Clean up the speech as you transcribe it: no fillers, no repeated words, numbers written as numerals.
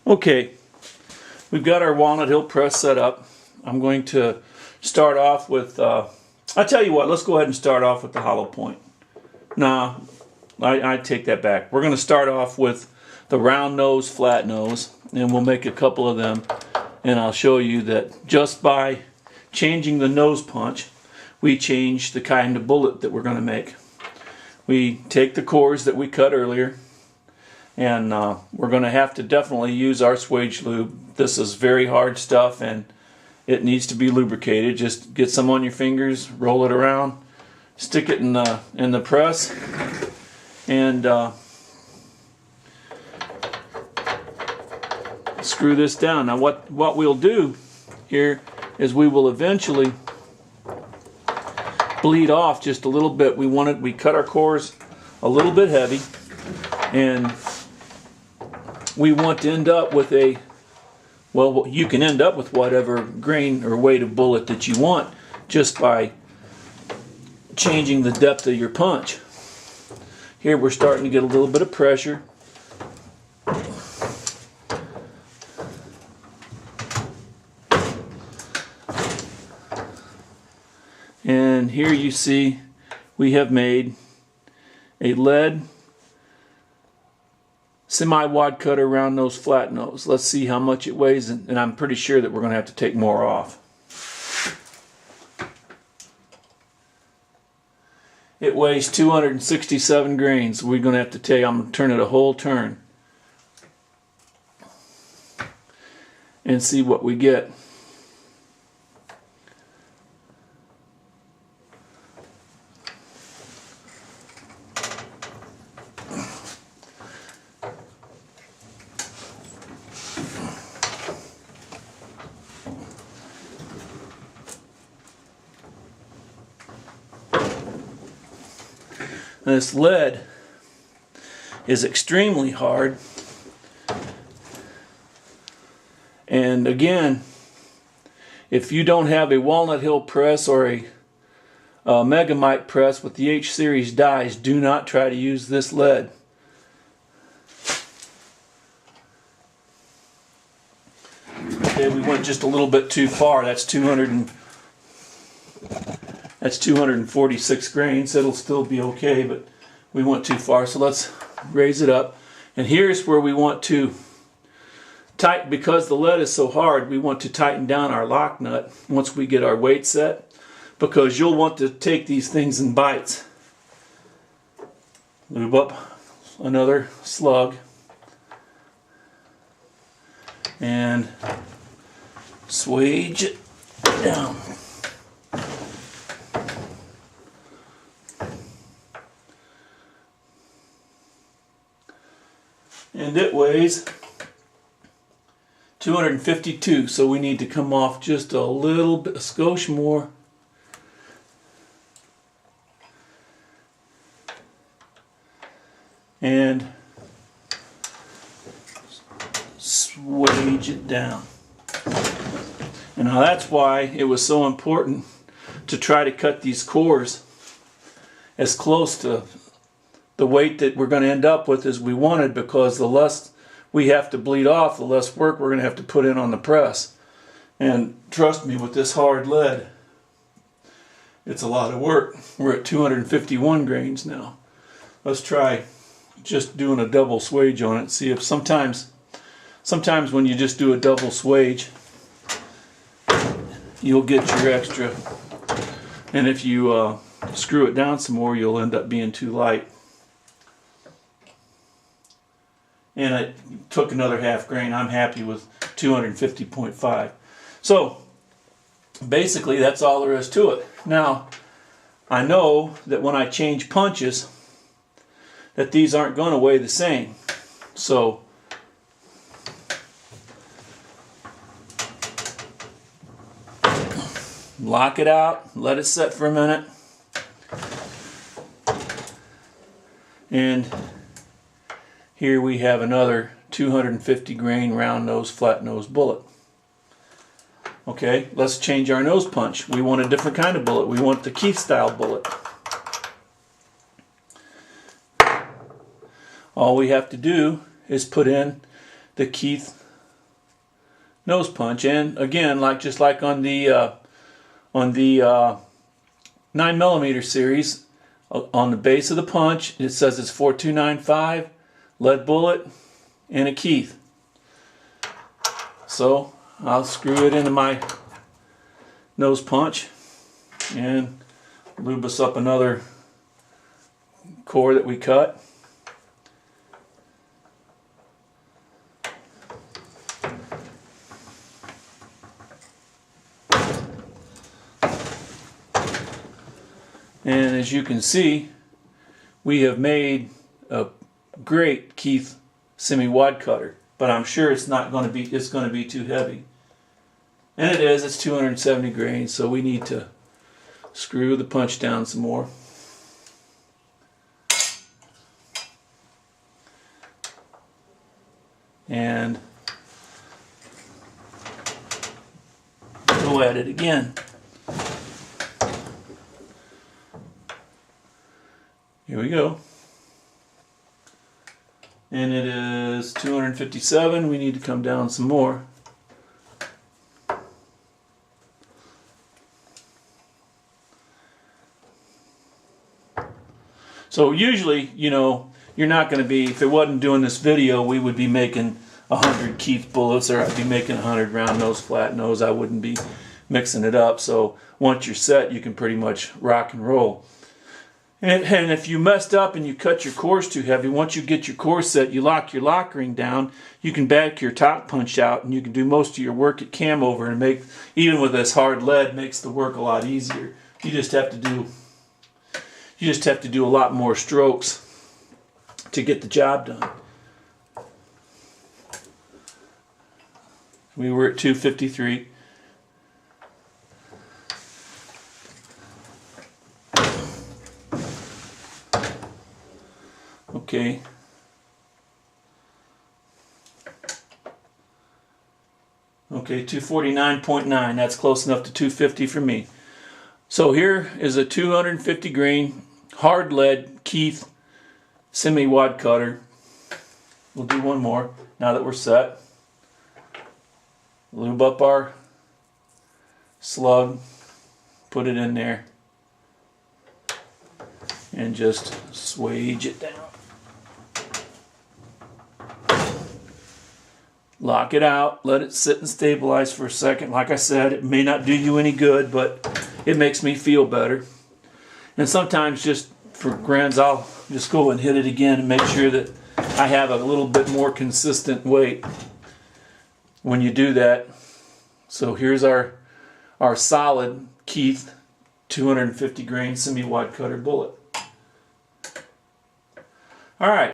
Okay, we've got our Walnut Hill press set up. I'm going to start off with, I'll tell you what, let's go ahead and start off with the hollow point. Nah, I take that back. We're going to start off with the round nose, flat nose, and we'll make a couple of them. And I'll show you that just by changing the nose punch, we change the kind of bullet that we're going to make. We take the cores that we cut earlier, and we're going to have to definitely use our swage lube. This is very hard stuff and it needs to be lubricated. Just get some on your fingers, roll it around, stick it in the press, and screw this down. Now what we'll do here is we will eventually bleed off just a little bit. We cut our cores a little bit heavy, and we want to end up with a, well, you can end up with whatever grain or weight of bullet that you want just by changing the depth of your punch. Here we're starting to get a little bit of pressure. And here you see we have made a lead semi-wad cutter round nose, flat nose. Let's see how much it weighs, and I'm pretty sure that we're going to have to take more off. It weighs 267 grains. We're going to have to take, I'm going to turn it a whole turn and see what we get. This lead is extremely hard, and again, if you don't have a Walnut Hill press or a Megamite press with the H series dies, do not try to use this lead. Okay, we went just a little bit too far. That's 246 grains. It'll still be okay, but we went too far, so let's raise it up. And here's where we want to tighten, because the lead is so hard, we want to tighten down our lock nut once we get our weight set, because you'll want to take these things in bites. Lube up another slug and swage it down. And it weighs 252, so we need to come off just a little bit, a skosh more. And swage it down. And now that's why it was so important to try to cut these cores as close to the weight that we're going to end up with as we wanted, because the less we have to bleed off, the less work we're going to have to put in on the press. And trust me, with this hard lead, it's a lot of work. We're at 251 grains now. Let's try just doing a double swage on it. See if sometimes when you just do a double swage, you'll get your extra. And if you screw it down some more, you'll end up being too light. And it took another half grain. I'm happy with 250.5. So basically that's all there is to it. Now I know that when I change punches that these aren't going to weigh the same. So lock it out, let it set for a minute, and here we have another 250 grain round nose, flat nose bullet. Okay, let's change our nose punch. We want a different kind of bullet. We want the Keith style bullet. All we have to do is put in the Keith nose punch. And again, just like on the 9mm series, on the base of the punch it says it's 4295 lead bullet and a Keith. So I'll screw it into my nose punch and lube us up another core that we cut. And as you can see, we have made a great Keith semi-wad cutter, but I'm sure it's going to be too heavy. And it is, it's 270 grains, so we need to screw the punch down some more. And go at it again. Here we go. And it is 257. We need to come down some more. So usually, you know, you're not going to be, if it wasn't doing this video, we would be making 100 Keith bullets, or I'd be making 100 round nose, flat nose. I wouldn't be mixing it up. So once you're set, you can pretty much rock and roll. And if you messed up and you cut your cores too heavy, once you get your core set, you lock your lock ring down, you can back your top punch out and you can do most of your work at cam over, and make, even with this hard lead, makes the work a lot easier. You just have to do a lot more strokes to get the job done. We were at 253. Okay. Okay, 249.9. That's close enough to 250 for me. So here is a 250 grain hard lead Keith semi-wad cutter. We'll do one more now that we're set. Lube up our slug, put it in there, and just swage it down. Lock it out, let it sit and stabilize for a second. Like I said, it may not do you any good, but it makes me feel better. And sometimes, just for grins, I'll just go and hit it again and make sure that I have a little bit more consistent weight when you do that. So here's our solid Keith 250 grain semi-wad cutter bullet. All right.